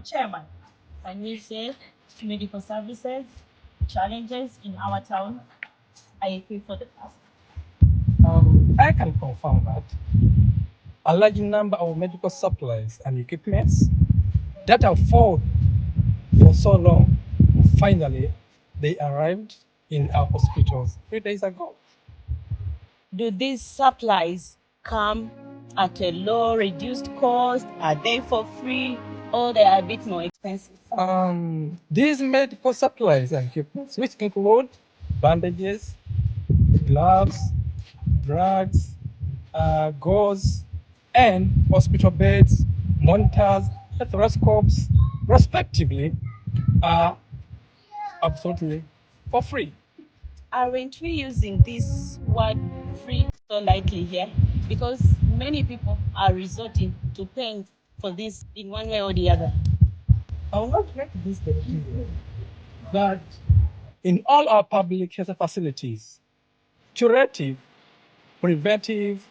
Chairman, can you say medical services challenges in our town? I agree for the past. I can confirm that a large number of medical supplies and equipments that have fought for so long, finally, they arrived in our hospitals 3 days ago. Do these supplies come at a low reduced cost? Are they for free or they are a bit more expensive? These medical supplies and equipments, which include bandages, gloves, drugs, gauze, and hospital beds, monitors, stethoscopes, respectively, are absolutely for free. Aren't we using this word free so lightly here? Because many people are resorting to paying for this in one way or the other. I will not make this clear, but in all our public health facilities, curative, preventive,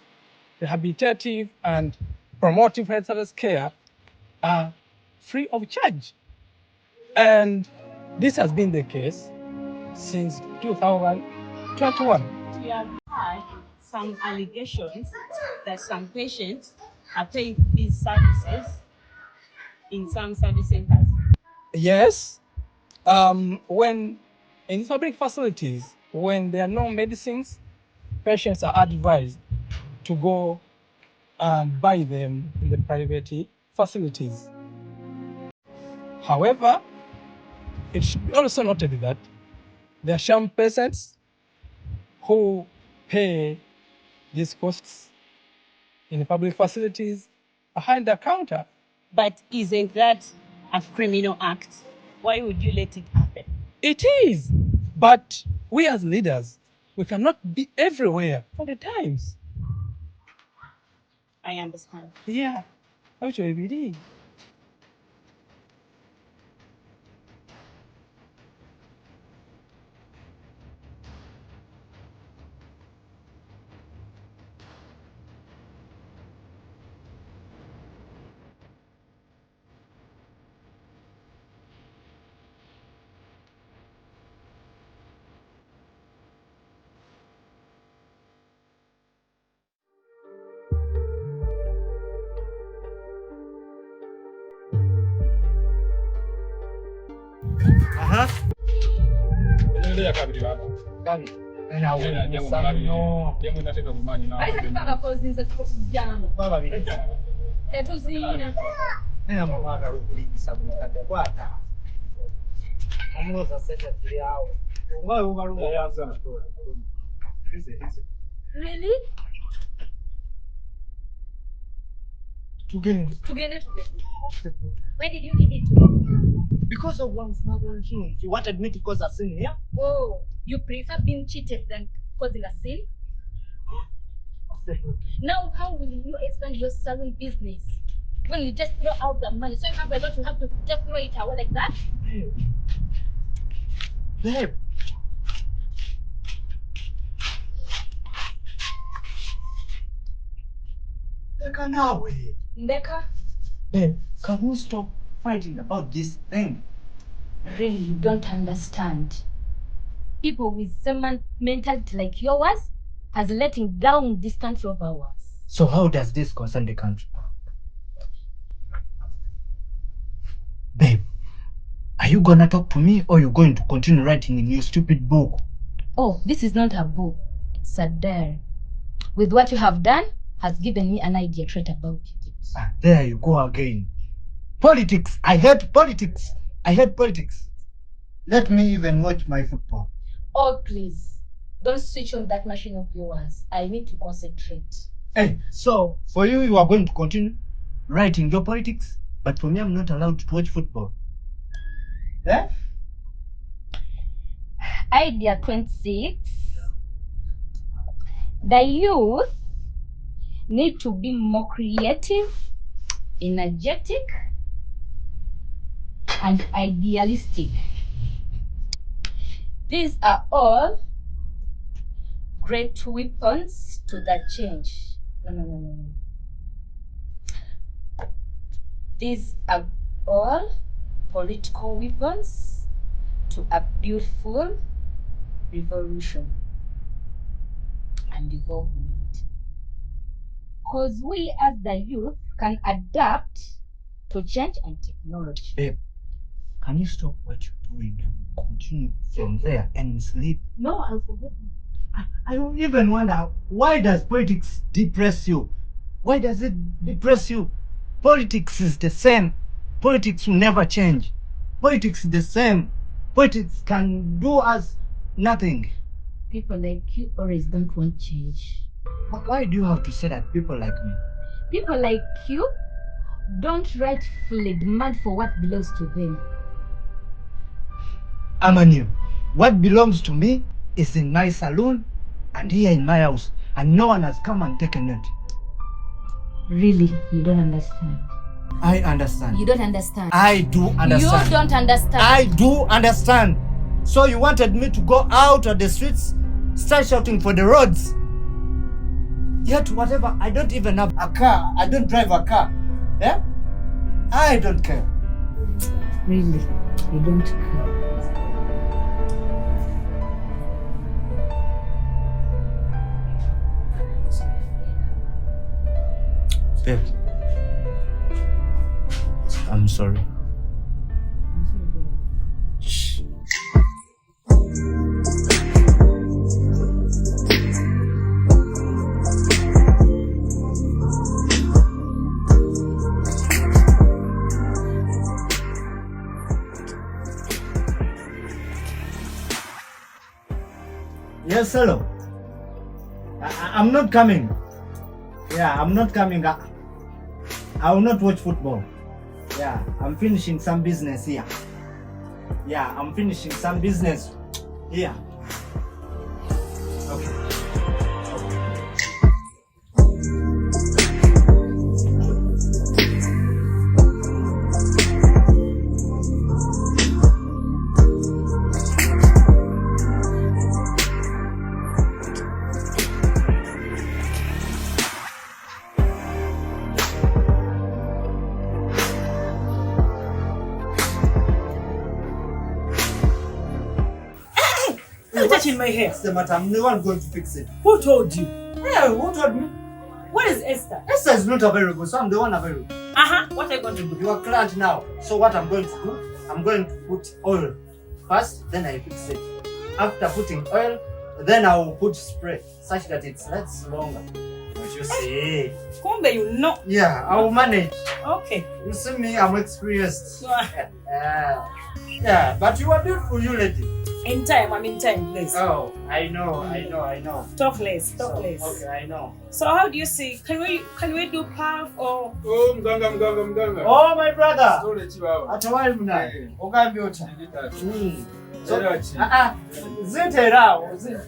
rehabilitative, and promotive health service care are free of charge. And this has been the case since 2021. We have had some allegations that some patients are paying these services in some service centers. Yes, when in public facilities, when there are no medicines, patients are advised to go and buy them in the private facilities. However, it should be also noted that there are some patients who pay these costs in the public facilities behind the counter. But isn't that a criminal act? Why would you let it happen? It is, but we as leaders, we cannot be everywhere all the times. I understand. Yeah, actually we did. Really? Together. When did you get it? Because of one small thing. You wanted me to cause a scene here? Oh, you prefer being cheated than causing a sin? Now, how will you expand your salon business when you just throw out the money? So you have a lot, you have to just throw it away like that? Babe. Ndeka nawe. Ndeka? Babe, can we stop fighting about this thing? Really, you don't understand. People with same mentality like yours has letting down this country of ours. So how does this concern the country? Babe, are you gonna talk to me or you going to continue writing in your stupid book? Oh, this is not a book. It's a diary. With what you have done has given me an idea straight about it. Ah, there you go again. Politics. I hate politics. I hate politics. Let me even watch my football. Oh, please. Don't switch on that machine of yours. I need to concentrate. Hey, so for you, you are going to continue writing your politics, but for me, I'm not allowed to watch football. Eh? Idea 26. The youth need to be more creative, energetic, and idealistic. These are all great weapons to that change. No. These are all political weapons to a beautiful revolution and development. Because we as the youth can adapt to change and technology. Babe, can you stop what you're doing and continue from there and sleep? No, I'll forget you. I don't even wonder, why does politics depress you? Why does it depress you? Politics is the same. Politics will never change. Politics is the same. Politics can do us nothing. People like you always don't want change. But why do you have to say that people like me? People like you don't rightfully demand for what belongs to them. Amanu, what belongs to me is in my saloon and here in my house, and no one has come and taken it. Really, you don't understand. I understand. You don't understand. I do understand. You don't understand. I do understand. So you wanted me to go out on the streets, start shouting for the roads. Yet whatever, I don't even have a car. I don't drive a car. Yeah? I don't care. Really, you don't care. Babe, I'm sorry. Shh. Yes, hello. I'm not coming. Yeah, I'm not coming. I will not watch football. Yeah, I'm finishing some business here. Yeah, I'm finishing some business here. Okay. Touching my hair. What's the matter? I'm the one going to fix it. Who told you? Yeah, who told me? What is Esther? Esther is not available, so I'm the one available. What are you going to do? You are client now. So what I'm going to do, I'm going to put oil first, then I fix it. After putting oil, then I will put spray, such that it lasts longer. Don't you see? Kumbe, you know. Yeah, I will manage. Okay. You see me, I'm experienced. Yeah, but you are beautiful, you lady. In time, I'm in time, please. Oh, I know. Talk less, talk less. Okay, I know. So how do you see? Can we do puff or? Oh, mganga. Oh, my brother. Sole chiwawa. Atawali muna. Ogambi ota. So, Zera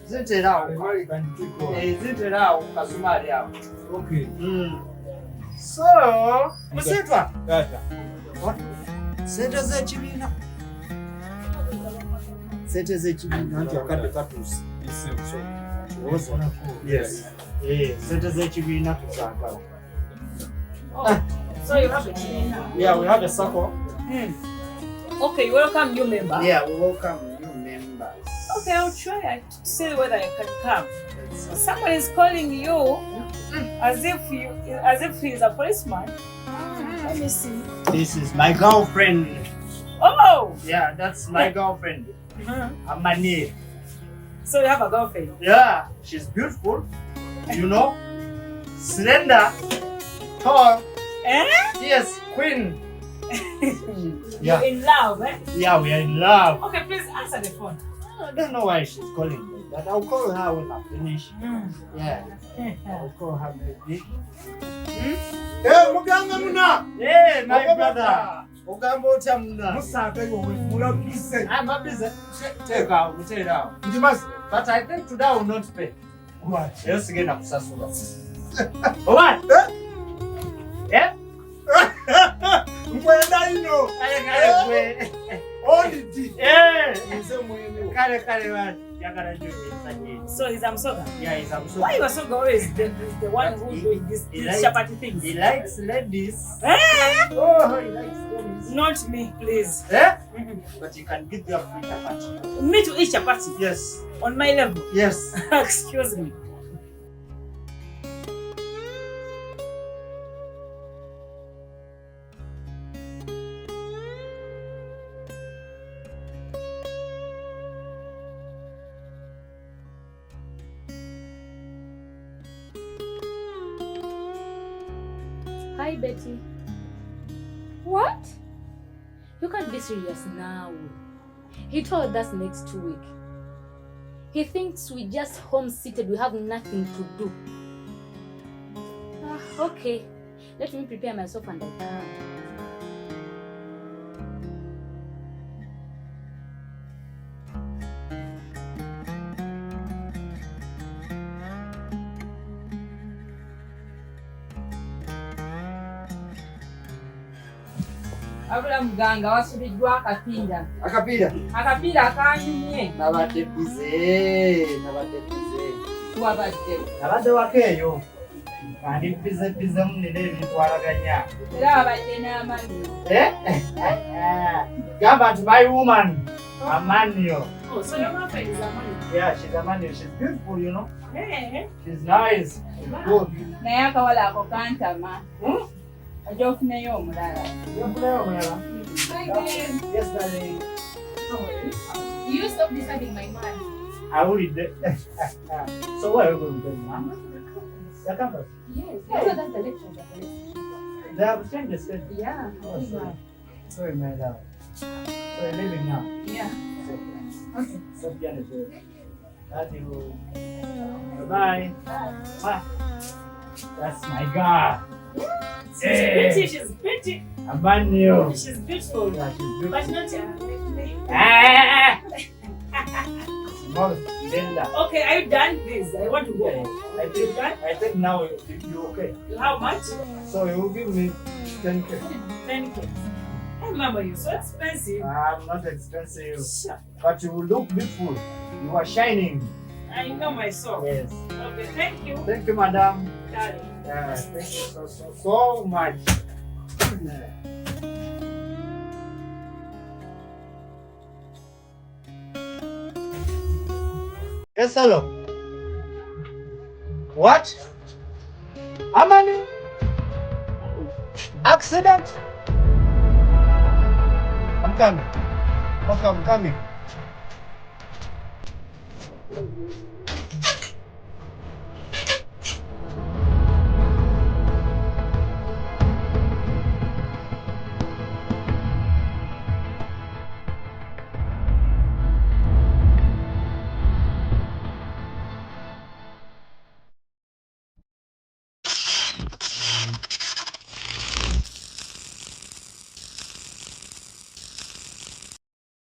zinterao. Mali kanitiko. Zinterao kasumali yao. Okay. So, Musitwa. Tata. What? Sente z'ekibiina. Sente z'ekibiina nti akadde katuuse. Yes. Sente z'ekibiina tuzaagala. So you have a team. Yeah, we have a circle. Okay, you welcome new member. Yeah, we welcome new members. Okay, I'll try to see whether I can come. Someone is calling you as if he's a policeman. Let me see. This is my girlfriend. Oh! Yeah, that's my girlfriend. Amani. So you have a girlfriend? Yeah, she's beautiful. You know, slender, tall. Eh? Yes, queen. You're in love, eh? Yeah, we are in love. Okay, please answer the phone. I don't know why she's calling me, but I'll call her when I finish. Yeah, I'll call her maybe. Eh, muganga muna. Hey, my brother. Ogamba otya muna? Musaga iwe mulabise. I'm a busy. Take out, we take it out. Ndimasi. But I think today I will not pay. What? Yes, again, I'm Sasura. What? Yeah? Mwenda ino. I Only. Yeah. So he's Amsoga? Yeah, he's Amsoga. Why you Amsoga always the one who's doing these chapati things? He likes ladies. Eh? Oh, he likes ladies. Not me, please. Eh? But he can give you a free chapati. Me to eat chapati? Yes. On my level? Yes. Excuse me. Hi, Betty. What? You can't be serious now. He told us next week. He thinks we just home-seated, we have nothing to do. Okay. Let me prepare myself and I come. Abula muganga wasubiddwa akapiira. Akapiira? Akapiira akanyumye. Nabadde bize. Wabadde. Nabadde wakeeyo. Kandi bize munene ebitwalaganya. Era wabadde n'amanyo. Gamba nti my woman. Amanyo. Oh, so your wife is Amani? Yeah, she's Amanyo. She's beautiful, you know. Hey. She's nice. She's good. Naye akawala ako kantama. Ajja ofuneyo omulala. Yafunayo omulala? Hi, babe. Yes, darling. How are you? You stop disturbing my man. I will. So where are you going to go, Mom? The campus? Yes, you know that's the lecture. They have changed the schedule. Yeah. Oh, sorry, my love. So you're leaving now? Yeah. Okay. So Janet, love you. Bye-bye. Bye. That's my girl. She's pretty. Amanyo. She's beautiful. Yeah, she's beautiful. But not Okay, are you done, please? I want to go. I think now you're okay. How much? So you will give me 10K. 10K. Hey, Mama, you're so expensive. I'm not expensive, but you will look beautiful. You are shining. I know my soul. Yes. Okay, thank you. Thank you, madam. Darling. Thank you so much. Yes, hello. What? Amani? Accident? I'm coming. Okay, I'm coming.